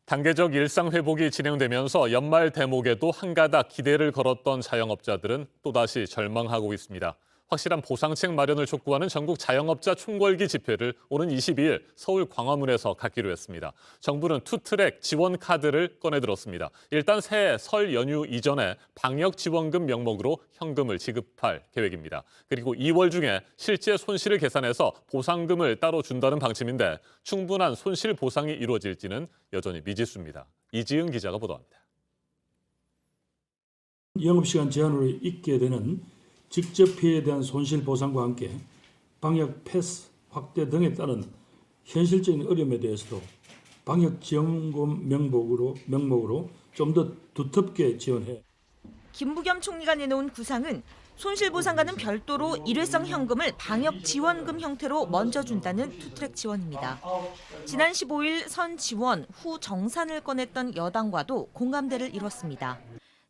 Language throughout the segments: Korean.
단계적 일상 회복이 진행되면서 연말 대목에도 한가닥 기대를 걸었던 자영업자들은 또다시 절망하고 있습니다. 확실한 보상책 마련을 촉구하는 전국 자영업자 총궐기 집회를 오는 22일 서울 광화문에서 갖기로 했습니다. 정부는 투트랙 지원 카드를 꺼내들었습니다. 일단 새해 설 연휴 이전에 방역 지원금 명목으로 현금을 지급할 계획입니다. 그리고 2월 중에 실제 손실을 계산해서 보상금을 따로 준다는 방침인데 충분한 손실 보상이 이루어질지는 여전히 미지수입니다. 이지은 기자가 보도합니다. 영업시간 제한으로 있게 되는 직접 피해에 대한 손실 보상과 함께 방역 패스 확대 등에 따른 현실적인 어려움에 대해서도 방역 지원금 명목으로 좀 더 두텁게 지원해. 김부겸 총리가 내놓은 구상은 손실보상과는 별도로 일회성 현금을 방역 지원금 형태로 먼저 준다는 투트랙 지원입니다. 지난 15일 선 지원 후 정산을 꺼냈던 여당과도 공감대를 이뤘습니다.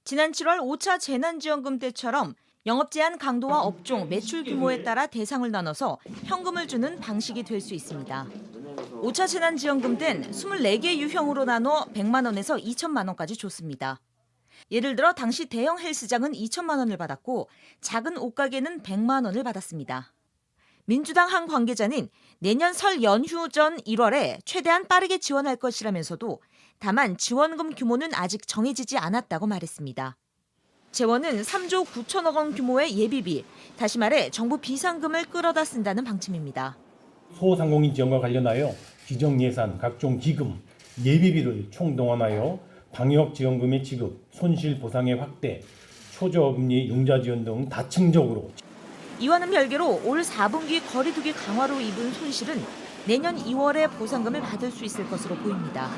지난 7월 5차 재난지원금 때처럼 영업 제한 강도와 업종, 매출 규모에 따라 대상을 나눠서 현금을 주는 방식이 될 수 있습니다. 5차 재난지원금 땐 24개 유형으로 나눠 100만 원에서 2천만 원까지 줬습니다. 예를 들어 당시 대형 헬스장은 2천만 원을 받았고 작은 옷가게는 100만 원을 받았습니다. 민주당 한 관계자는 내년 설 연휴 전 1월에 최대한 빠르게 지원할 것이라면서도 다만 지원금 규모는 아직 정해지지 않았다고 말했습니다. 재원은 3조 9천억 원 규모의 예비비, 다시 말해 정부 비상금을 끌어다 쓴다는 방침입니다. 소상공인 지원과 관련하여 지정예산, 각종 기금, 예비비를 총동원하여 방역지원금의 지급, 손실보상의 확대, 초저금리 융자 지원 등 다층적으로. 이와는 별개로 올 4분기 거리두기 강화로 입은 손실은 내년 2월에 보상금을 받을 수 있을 것으로 보입니다.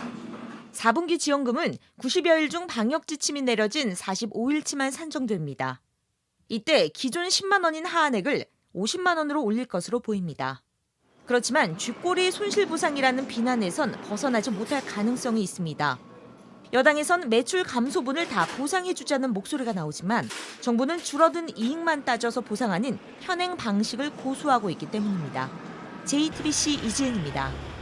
4분기 지원금은 90여일 중 방역 지침이 내려진 45일치만 산정됩니다. 이때 기존 10만 원인 하한액을 50만 원으로 올릴 것으로 보입니다. 그렇지만 쥐꼬리 손실보상이라는 비난에선 벗어나지 못할 가능성이 있습니다. 여당에선 매출 감소분을 다 보상해주자는 목소리가 나오지만 정부는 줄어든 이익만 따져서 보상하는 현행 방식을 고수하고 있기 때문입니다. JTBC 이지은입니다.